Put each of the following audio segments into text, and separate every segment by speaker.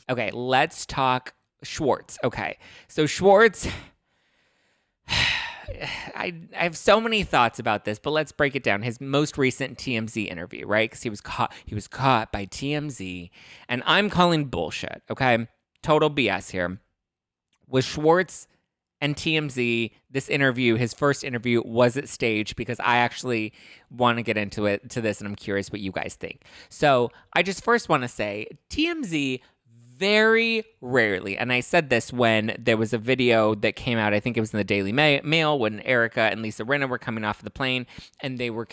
Speaker 1: Okay, let's talk Schwartz. Okay, so Schwartz, I have so many thoughts about this, but let's break it down. His most recent TMZ interview, right? Because he was caught by TMZ, and I'm calling bullshit. Okay, total BS here. Was Schwartz and TMZ, this interview, his first interview, was it staged? Because I actually want to get into this, and I'm curious what you guys think. So I just first want to say TMZ very rarely, and I said this when there was a video that came out, I think it was in the Daily Mail, when Erica and Lisa Rinna were coming off of the plane, and they were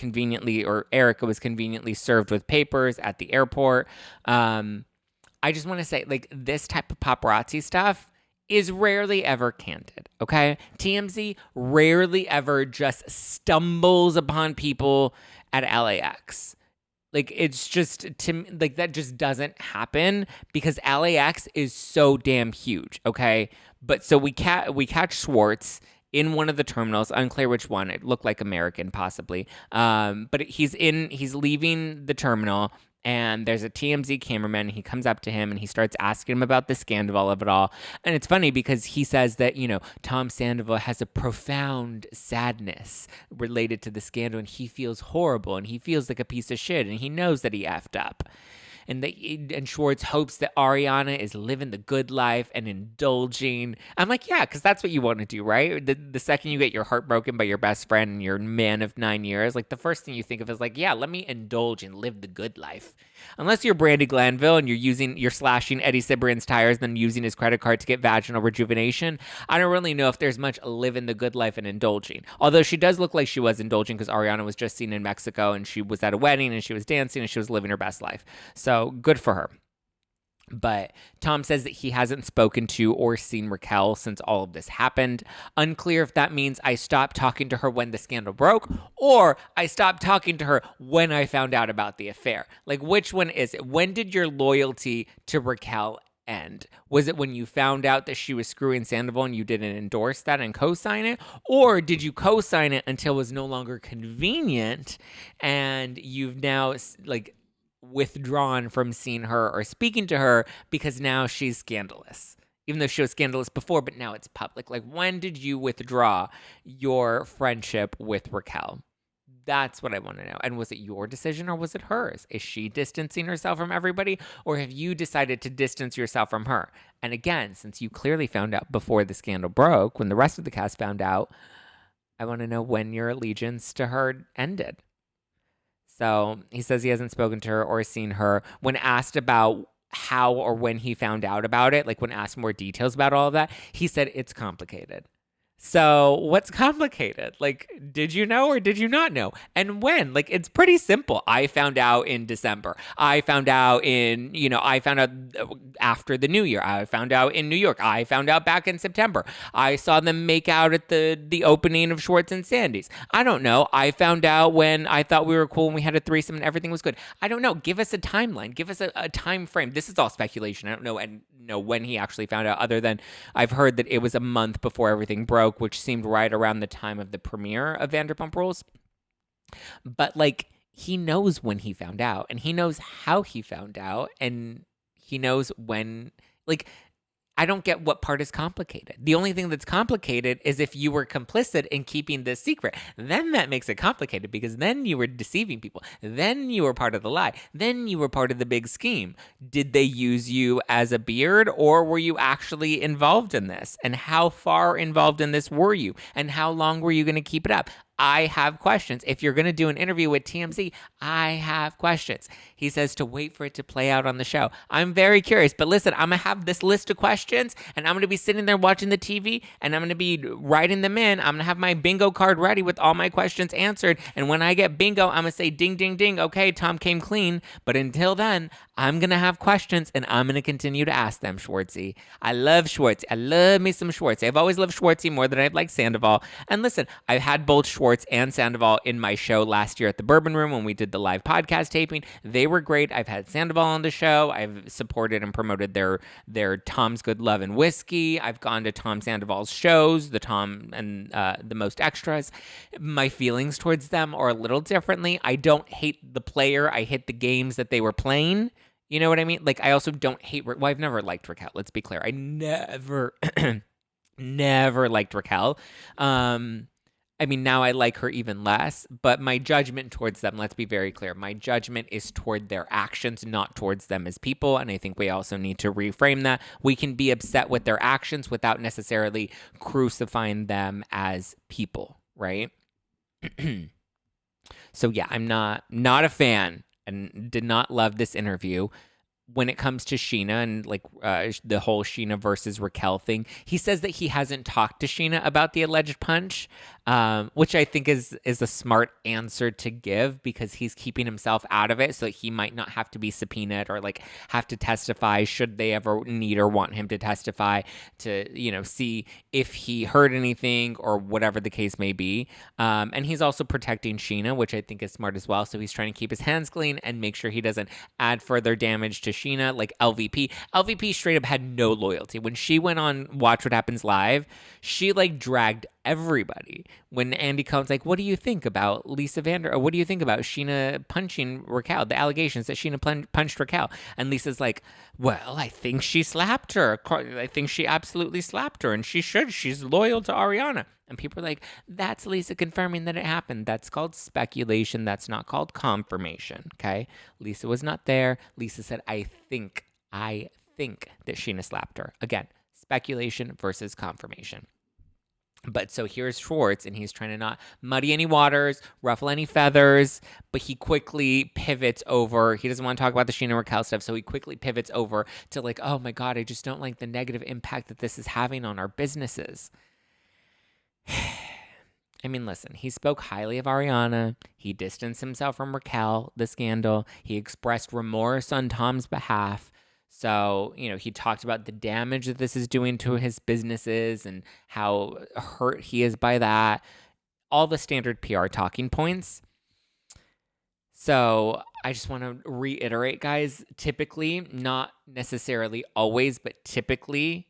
Speaker 1: Erica was conveniently served with papers at the airport. I just want to say, like, this type of paparazzi stuff is rarely ever candid, okay? TMZ rarely ever just stumbles upon people at LAX. Like, it's just, like, that just doesn't happen because LAX is so damn huge, okay? But so we catch Schwartz in one of the terminals, unclear which one. It looked like American, possibly. But he's leaving the terminal, and there's a TMZ cameraman. He comes up to him and he starts asking him about the scandal of it all. And it's funny because he says that, Tom Sandoval has a profound sadness related to the scandal, and he feels horrible and he feels like a piece of shit, and he knows that he effed up. And Schwartz hopes that Ariana is living the good life and indulging. I'm like, yeah, because that's what you want to do, right? The second you get your heart broken by your best friend and your man of 9 years, like, the first thing you think of is like, yeah, let me indulge and live the good life. Unless you're Brandi Glanville and you're slashing Eddie Cibrian's tires and then using his credit card to get vaginal rejuvenation, I don't really know if there's much living the good life and indulging. Although she does look like she was indulging because Ariana was just seen in Mexico and she was at a wedding and she was dancing and she was living her best life. So good for her. But Tom says that he hasn't spoken to or seen Raquel since all of this happened. Unclear if that means I stopped talking to her when the scandal broke or I stopped talking to her when I found out about the affair. Like, which one is it? When did your loyalty to Raquel end? Was it when you found out that she was screwing Sandoval and you didn't endorse that and co-sign it? Or did you co-sign it until it was no longer convenient and you've now, like, withdrawn from seeing her or speaking to her because now she's scandalous, even though she was scandalous before, but now it's public? Like, when did you withdraw your friendship with Raquel? That's what I want to know. And was it your decision or was it hers? Is she distancing herself from everybody, or have you decided to distance yourself from her? And again, since you clearly found out before the scandal broke, when the rest of the cast found out, I want to know when your allegiance to her ended. So he says he hasn't spoken to her or seen her. When asked about how or when he found out about it, like when asked more details about all of that, he said it's complicated. So what's complicated? Like, did you know or did you not know? And when? Like, it's pretty simple. I found out in December. I found out after the New Year. I found out in New York. I found out back in September. I saw them make out at the opening of Schwartz and Sandy's. I don't know. I found out when I thought we were cool and we had a threesome and everything was good. I don't know. Give us a timeline. Give us a time frame. This is all speculation. I don't know when he actually found out, other than I've heard that it was a month before everything broke, which seemed right around the time of the premiere of Vanderpump Rules. But, like, he knows when he found out, and he knows how he found out, and he knows when. Like, I don't get what part is complicated. The only thing that's complicated is if you were complicit in keeping this secret. Then that makes it complicated because then you were deceiving people. Then you were part of the lie. Then you were part of the big scheme. Did they use you as a beard, or were you actually involved in this? And how far involved in this were you? And how long were you going to keep it up? I have questions. If you're going to do an interview with TMZ, I have questions. He says to wait for it to play out on the show. I'm very curious, but listen, I'm going to have this list of questions, and I'm going to be sitting there watching the TV, and I'm going to be writing them in. I'm going to have my bingo card ready with all my questions answered, and when I get bingo, I'm going to say ding, ding, ding. Okay, Tom came clean, but until then, I'm going to have questions, and I'm going to continue to ask them, Schwartzy. I love Schwartz. I love me some Schwartz. I've always loved Schwartzy more than I've liked Sandoval. And listen, I've had both Schwartz and Sandoval in my show last year at the Bourbon Room when we did the live podcast taping. They were great. I've had Sandoval on the show. I've supported and promoted their Tom's Good Love and Whiskey. I've gone to Tom Sandoval's shows, the Tom and the Most Extras. My feelings towards them are a little differently. I don't hate the player. I hate the games that they were playing. You know what I mean? Like, I also don't hate, well, I've never liked Raquel. Let's be clear. I never, never liked Raquel. I mean, now I like her even less, but my judgment towards them, let's be very clear, my judgment is toward their actions, not towards them as people. And I think we also need to reframe that. We can be upset with their actions without necessarily crucifying them as people, right? So yeah, I'm not a fan and did not love this interview. When it comes to Scheana and like the whole Scheana versus Raquel thing, he says that he hasn't talked to Scheana about the alleged punch, which I think is a smart answer to give because he's keeping himself out of it so that he might not have to be subpoenaed or like have to testify should they ever need or want him to testify to, you know, see if he heard anything or whatever the case may be. And he's also protecting Scheana, which I think is smart as well. So he's trying to keep his hands clean and make sure he doesn't add further damage to Scheana, like LVP. LVP straight up had no loyalty. When she went on Watch What Happens Live, she like dragged everybody. When Andy Cohen's like, what do you think about Lisa Vander, or what do you think about Scheana punching Raquel, the allegations that Scheana punched Raquel? And Lisa's like, well, I think she slapped her. I think she absolutely slapped her, and she should. She's loyal to Ariana. And people are like, that's Lisa confirming that it happened. That's called speculation. That's not called confirmation, okay? Lisa was not there. Lisa said, I think that Scheana slapped her. Again, speculation versus confirmation. But so here's Schwartz, and he's trying to not muddy any waters, ruffle any feathers, but he quickly pivots over. He doesn't want to talk about the Scheana Raquel stuff, so he quickly pivots over to like, oh my God, I just don't like the negative impact that this is having on our businesses. I mean, listen, he spoke highly of Ariana. He distanced himself from Raquel, the scandal. He expressed remorse on Tom's behalf. So, you know, he talked about the damage that this is doing to his businesses and how hurt he is by that. All the standard PR talking points. So I just want to reiterate, guys, typically, not necessarily always, but typically,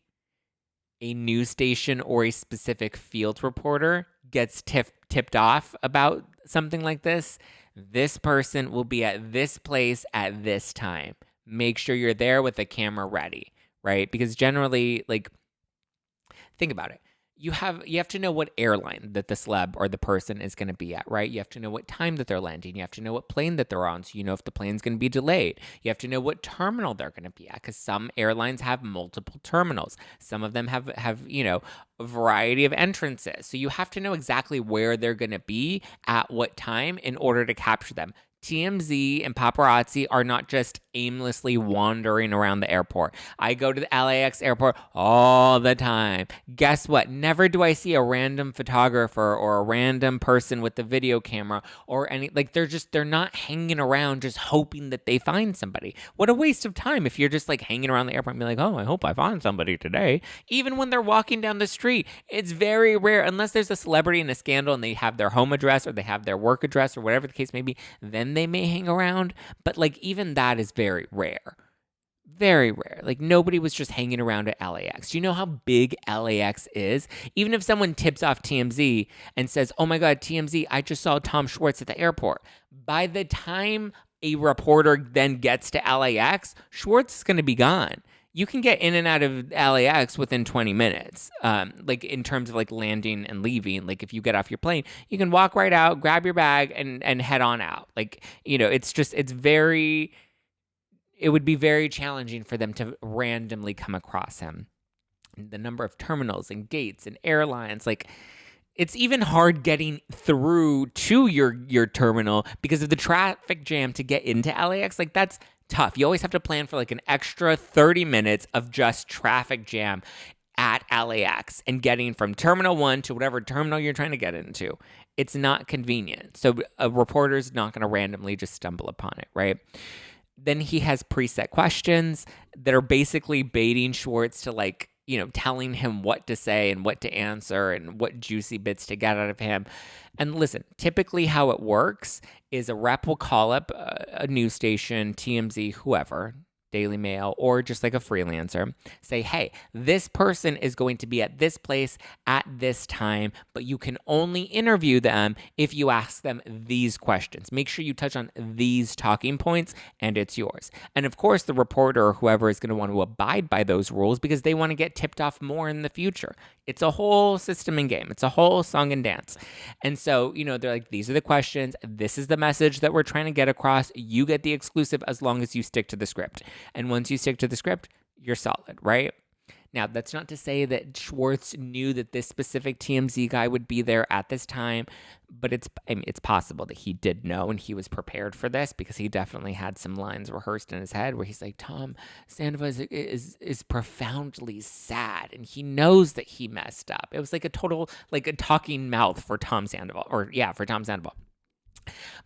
Speaker 1: a news station or a specific field reporter gets tipped off about something like this. This person will be at this place at this time. Make sure you're there with the camera ready, right? Because generally, like, think about it. You have to know what airline that the celeb or the person is going to be at, right? You have to know what time that they're landing. You have to know what plane that they're on, so you know if the plane's going to be delayed. You have to know what terminal they're going to be at, because some airlines have multiple terminals. Some of them have you know, a variety of entrances. So you have to know exactly where they're going to be at what time in order to capture them. TMZ and paparazzi are not just aimlessly wandering around the airport. I go to the LAX airport all the time. Guess what? Never do I see a random photographer or a random person with the video camera or any, like, they're not hanging around just hoping that they find somebody. What a waste of time if you're just like hanging around the airport and be like, oh, I hope I find somebody today. Even when they're walking down the street, it's very rare, unless there's a celebrity in a scandal and they have their home address or they have their work address or whatever the case may be, then they may hang around, but like even that is very rare. Very rare. Like nobody was just hanging around at LAX. Do you know how big LAX is? Even if someone tips off TMZ and says, oh my God, TMZ, I just saw Tom Schwartz at the airport. By the time a reporter then gets to LAX, Schwartz is going to be gone. You can get in and out of LAX within 20 minutes, like in terms of like landing and leaving. Like if you get off your plane, you can walk right out, grab your bag and head on out. Like, you know, it would be very challenging for them to randomly come across him. The number of terminals and gates and airlines, like it's even hard getting through to your terminal because of the traffic jam to get into LAX. Like that's tough. You always have to plan for like an extra 30 minutes of just traffic jam at LAX and getting from Terminal 1 to whatever terminal you're trying to get into. It's not convenient. So a reporter's not going to randomly just stumble upon it, right? Then he has preset questions that are basically baiting Schwartz to like, you know, telling him what to say and what to answer and what juicy bits to get out of him. And listen, typically how it works is a rep will call up a news station, TMZ, whoever, Daily Mail, or just like a freelancer, say, hey, this person is going to be at this place at this time, but you can only interview them if you ask them these questions. Make sure you touch on these talking points and it's yours. And of course, the reporter or whoever is going to want to abide by those rules because they want to get tipped off more in the future. It's a whole system and game. It's a whole song and dance. And so, they're like, these are the questions. This is the message that we're trying to get across. You get the exclusive as long as you stick to the script. And once you stick to the script, you're solid, right? Now, that's not to say that Schwartz knew that this specific TMZ guy would be there at this time, but it's possible that he did know and he was prepared for this because he definitely had some lines rehearsed in his head where he's like, Tom Sandoval is profoundly sad and he knows that he messed up. It was like a total, like a talking mouth for Tom Sandoval, for Tom Sandoval.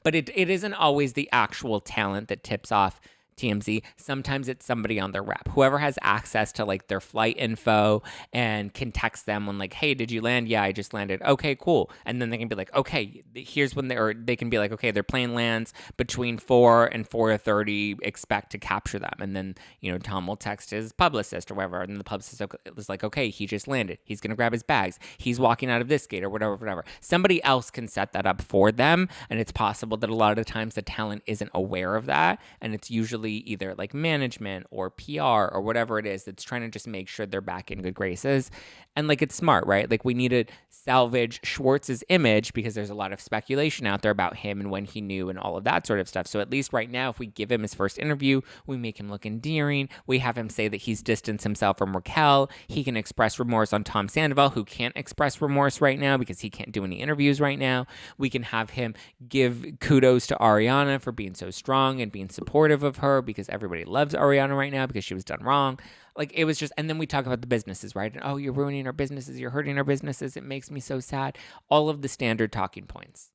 Speaker 1: But it isn't always the actual talent that tips off TMZ. Sometimes it's somebody on their rep, whoever has access to like their flight info and can text them when like, hey, did you land? Yeah, I just landed. Okay, cool. And then they can be like, okay, here's when they can be like, okay, their plane lands between 4 and 4:30, expect to capture them. And then, Tom will text his publicist or whatever. And the publicist was like, okay, he just landed. He's going to grab his bags. He's walking out of this gate or whatever. Somebody else can set that up for them. And it's possible that a lot of times the talent isn't aware of that. And it's usually either like management or PR or whatever it is that's trying to just make sure they're back in good graces. And like, it's smart, right? Like, we need to salvage Schwartz's image because there's a lot of speculation out there about him and when he knew and all of that sort of stuff. So at least right now, if we give him his first interview, we make him look endearing. We have him say that he's distanced himself from Raquel. He can express remorse on Tom Sandoval, who can't express remorse right now because he can't do any interviews right now. We can have him give kudos to Ariana for being so strong and being supportive of her because everybody loves Ariana right now because she was done wrong. Like, it was just, and then we talk about the businesses, right? And, oh, you're ruining our businesses. You're hurting our businesses. It makes me so sad. All of the standard talking points.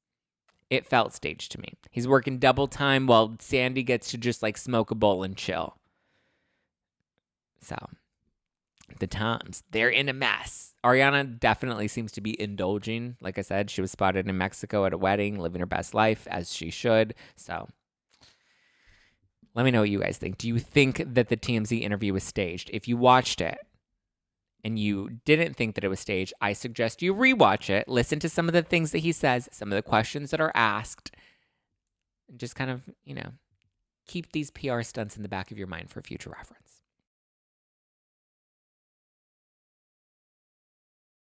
Speaker 1: It felt staged to me. He's working double time while Sandy gets to just like smoke a bowl and chill. So the Toms, they're in a mess. Ariana definitely seems to be indulging. Like I said, she was spotted in Mexico at a wedding, living her best life as she should. So let me know what you guys think. Do you think that the TMZ interview was staged? If you watched it and you didn't think that it was staged, I suggest you rewatch it, listen to some of the things that he says, some of the questions that are asked, and just kind of, keep these PR stunts in the back of your mind for future reference.